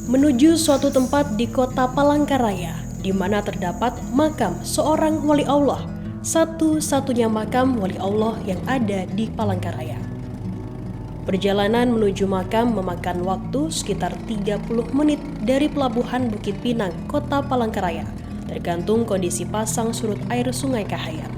menuju suatu tempat di kota Palangkaraya, di mana terdapat makam seorang wali Allah, satu-satunya makam wali Allah yang ada di Palangkaraya. Perjalanan menuju makam memakan waktu sekitar 30 menit dari pelabuhan Bukit Pinang, kota Palangkaraya, tergantung kondisi pasang surut air Sungai Kahayan.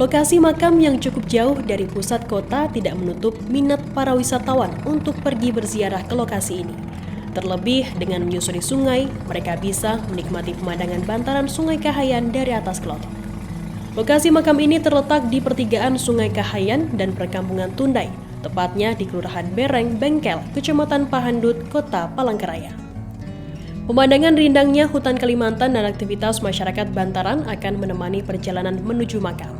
Lokasi makam yang cukup jauh dari pusat kota tidak menutup minat para wisatawan untuk pergi berziarah ke lokasi ini. Terlebih dengan menyusuri sungai, mereka bisa menikmati pemandangan bantaran Sungai Kahayan dari atas kelotok. Lokasi makam ini terletak di pertigaan Sungai Kahayan dan perkampungan Tundai, tepatnya di Kelurahan Bereng, Bengkel, Kecamatan Pahandut, Kota Palangkaraya. Pemandangan rindangnya hutan Kalimantan dan aktivitas masyarakat bantaran akan menemani perjalanan menuju makam.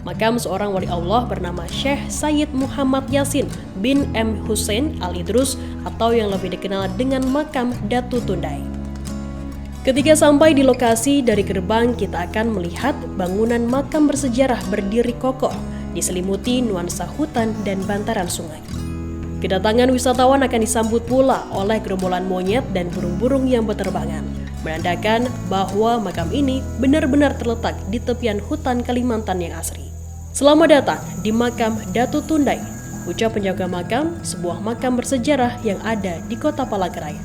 Makam seorang wali Allah bernama Syekh Sayyid Muhammad Yasin bin M. Hussein Al-Idrus atau yang lebih dikenal dengan makam Datu Tundai. Ketika sampai di lokasi, dari gerbang kita akan melihat bangunan makam bersejarah berdiri kokoh, diselimuti nuansa hutan dan bantaran sungai. Kedatangan wisatawan akan disambut pula oleh gerombolan monyet dan burung-burung yang berterbangan, menandakan bahwa makam ini benar-benar terletak di tepian hutan Kalimantan yang asri. Selamat datang di makam Datu Tundai, ucap penjaga makam, sebuah makam bersejarah yang ada di kota Palangkaraya.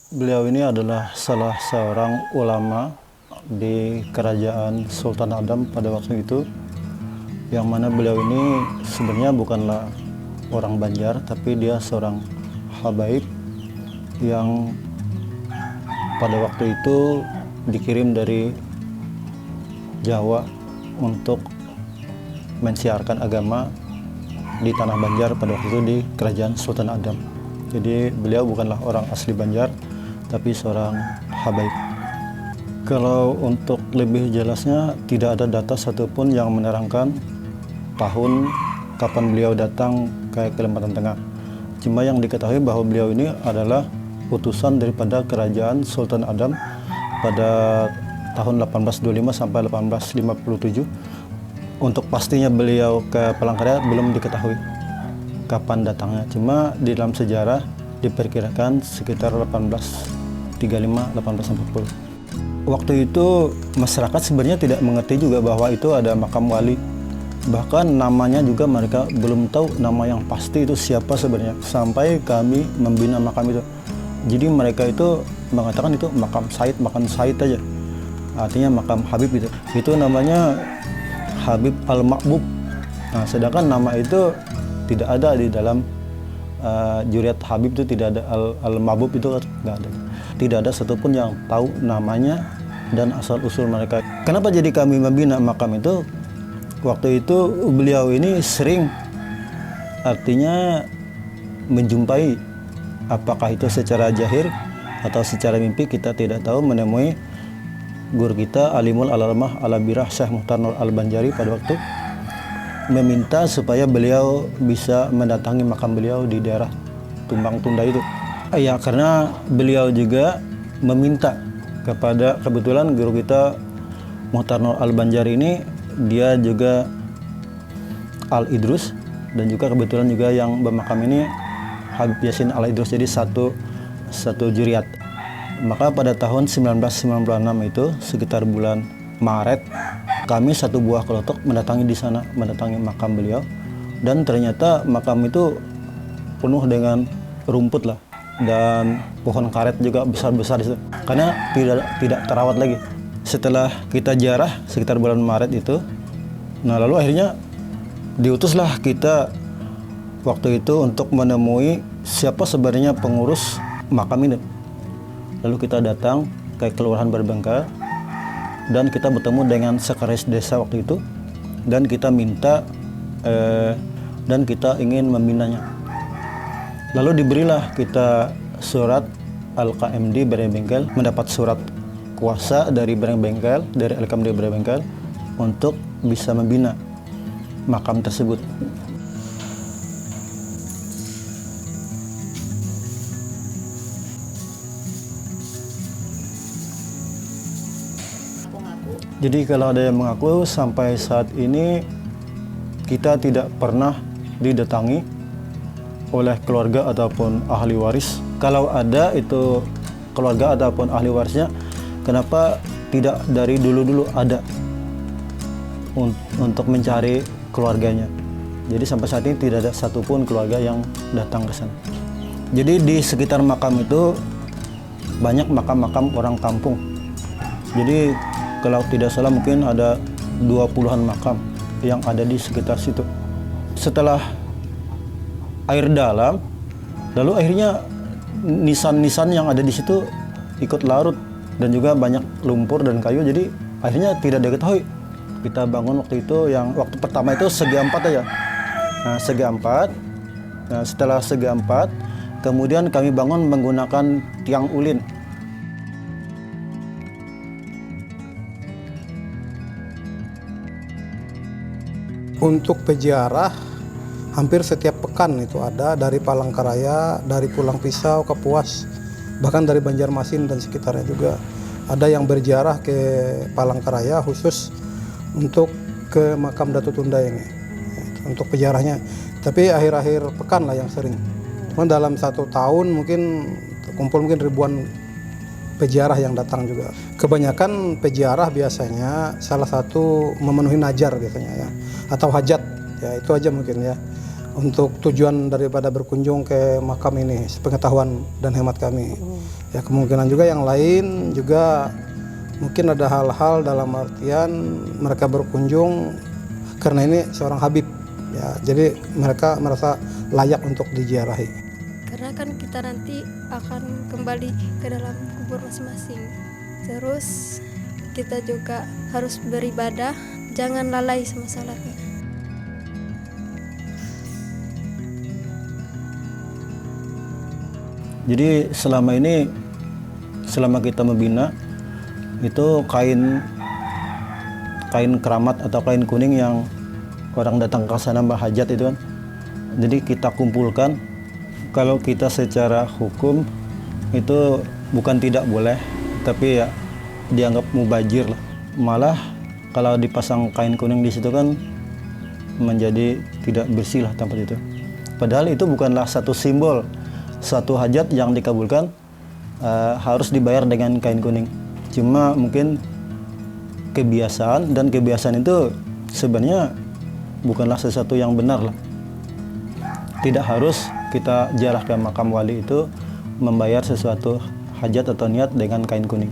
Beliau ini adalah salah seorang ulama di kerajaan Sultan Adam pada waktu itu, yang mana beliau ini sebenarnya bukanlah orang Banjar, tapi dia seorang habaib yang pada waktu itu dikirim dari Jawa untuk mensiarkan agama di tanah Banjar pada waktu itu di kerajaan Sultan Adam. Jadi beliau bukanlah orang asli Banjar, tapi seorang habaib. Kalau untuk lebih jelasnya, tidak ada data satupun yang menerangkan tahun kapan beliau datang ke Kalimantan Tengah. Cuma yang diketahui bahwa beliau ini adalah utusan daripada kerajaan Sultan Adam pada tahun 1825 sampai 1857. Untuk pastinya beliau ke Palangkaraya belum diketahui kapan datangnya. Cuma di dalam sejarah diperkirakan sekitar 1835-1840. Waktu itu masyarakat sebenarnya tidak mengerti juga bahwa itu ada makam wali. Bahkan namanya juga mereka belum tahu nama yang pasti itu siapa sebenarnya, sampai kami membina makam itu. Jadi mereka itu mengatakan itu makam Said aja. Artinya makam Habib itu. Itu namanya Habib Al-Ma'bub. Nah, sedangkan nama itu tidak ada di dalam Juriat Habib, itu tidak ada Al-Ma'bub, itu nggak ada. Tidak ada satupun yang tahu namanya dan asal-usul mereka. Kenapa jadi kami membina makam itu? Waktu itu beliau ini sering, artinya menjumpai, apakah itu secara jahir atau secara mimpi kita tidak tahu, menemui guru kita Alimul Alamah Al-Birah Syekh Muhtar Nur Al-Banjari pada waktu meminta supaya beliau bisa mendatangi makam beliau di daerah Tumbang Tunda itu. Ya, karena beliau juga meminta kepada, kebetulan guru kita Muhtar Nur Al-Banjari ini dia juga Al-Idrus, dan juga kebetulan juga yang bermakam ini Habib Yasin Al-Idrus, jadi satu juriat. Maka pada tahun 1996 itu sekitar bulan Maret, kami satu buah kelotok mendatangi di sana, mendatangi makam beliau, dan ternyata makam itu penuh dengan rumput lah, dan pohon karet juga besar-besar di situ, karena tidak terawat lagi. Setelah kita ziarah sekitar bulan Maret itu, nah lalu akhirnya diutuslah kita waktu itu untuk menemui siapa sebenarnya pengurus makam ini. Lalu kita datang ke Kelurahan Berbengkel dan kita bertemu dengan sekretaris desa waktu itu, dan kita minta dan kita ingin membinanya. Lalu diberilah kita surat Al-KMD Bereng Bengkel, mendapat surat kuasa dari Bereng Bengkel, dari Al-KMD Bereng Bengkel untuk bisa membina makam tersebut. Jadi kalau ada yang mengaku, sampai saat ini kita tidak pernah didatangi oleh keluarga ataupun ahli waris kalau ada itu keluarga ataupun ahli warisnya, kenapa tidak dari dulu-dulu ada untuk mencari keluarganya. Jadi sampai saat ini tidak ada satupun keluarga yang datang ke sana. Jadi di sekitar makam itu banyak makam-makam orang kampung. Jadi kalau tidak salah mungkin ada 20-an makam yang ada di sekitar situ. Setelah air dalam, lalu akhirnya nisan-nisan yang ada di situ ikut larut dan juga banyak lumpur dan kayu, jadi akhirnya tidak diketahui. Kita bangun waktu itu, yang waktu pertama itu segi 4 aja. Nah, segi 4. Nah, setelah segi 4, kemudian kami bangun menggunakan tiang ulin. Untuk peziarah hampir setiap pekan itu ada, dari Palangkaraya, dari Pulang Pisau, Kapuas, bahkan dari Banjarmasin dan sekitarnya juga. Ada yang berziarah ke Palangkaraya khusus untuk ke makam Datu Tunda ini, untuk peziarahnya. Tapi akhir-akhir pekan lah yang sering. Dalam 1 tahun mungkin terkumpul mungkin ribuan peziarah yang datang juga. Kebanyakan peziarah biasanya salah satu memenuhi najar biasanya ya, atau hajat ya, itu aja mungkin ya. Untuk tujuan daripada berkunjung ke makam ini, sepengetahuan dan hemat kami. Ya, kemungkinan juga yang lain juga mungkin ada hal-hal dalam artian mereka berkunjung karena ini seorang Habib ya, jadi mereka merasa layak untuk diziarahi. Karena kan kita nanti akan kembali ke dalam kubur masing-masing. Terus kita juga harus beribadah, jangan lalai sama salatnya. Jadi selama ini, selama kita membina, itu kain keramat atau kain kuning yang orang datang ke sana berhajat itu kan, jadi kita kumpulkan. Kalau kita secara hukum itu bukan tidak boleh, tapi ya dianggap mubazir lah. Malah kalau dipasang kain kuning di situ kan menjadi tidak bersih lah tempat itu. Padahal itu bukanlah satu simbol suatu hajat yang dikabulkan harus dibayar dengan kain kuning. Cuma mungkin kebiasaan, dan kebiasaan itu sebenarnya bukanlah sesuatu yang benar lah. Tidak harus kita ziarah ke makam wali itu membayar sesuatu hajat atau niat dengan kain kuning.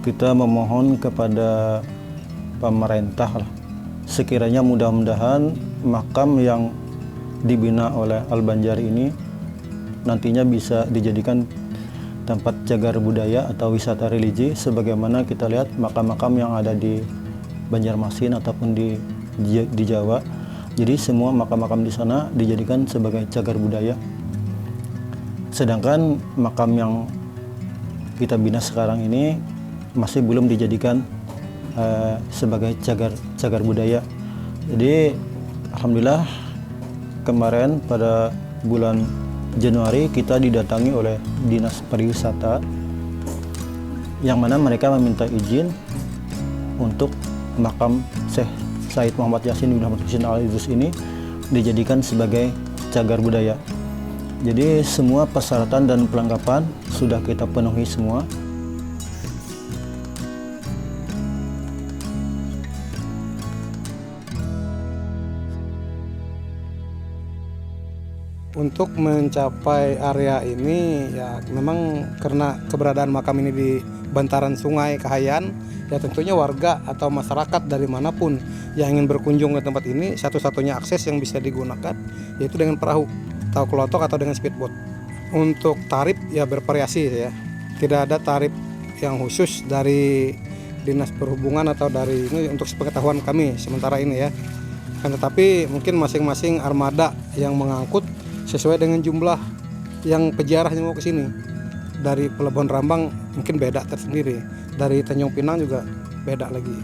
Kita memohon kepada pemerintah lah, sekiranya mudah-mudahan makam yang dibina oleh Al-Banjari ini nantinya bisa dijadikan tempat cagar budaya atau wisata religi, sebagaimana kita lihat makam-makam yang ada di Banjarmasin ataupun di Jawa. Jadi semua makam-makam di sana dijadikan sebagai cagar budaya. Sedangkan makam yang kita bina sekarang ini masih belum dijadikan sebagai cagar budaya. Jadi alhamdulillah kemarin pada bulan Januari kita didatangi oleh Dinas Pariwisata, yang mana mereka meminta izin untuk makam Syekh Said Muhammad Yasin bin Ahmad Husin Al-Idrus ini dijadikan sebagai cagar budaya. Jadi semua persyaratan dan perlengkapan sudah kita penuhi semua. Untuk mencapai area ini ya memang karena keberadaan makam ini di bantaran Sungai Kahayan, ya tentunya warga atau masyarakat dari manapun yang ingin berkunjung ke tempat ini, satu-satunya akses yang bisa digunakan yaitu dengan perahu atau kelotok atau dengan speedboat. Untuk tarif ya bervariasi ya, tidak ada tarif yang khusus dari Dinas Perhubungan atau dari ini untuk sepengetahuan kami sementara ini ya. Tetapi mungkin masing-masing armada yang mengangkut sesuai dengan jumlah yang peziarah yang mau ke sini. Dari Pelabuhan Rambang mungkin beda tersendiri, dari Tanjung Pinang juga beda lagi.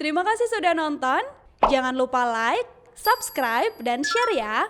Terima kasih sudah nonton. Jangan lupa like, subscribe, dan share ya.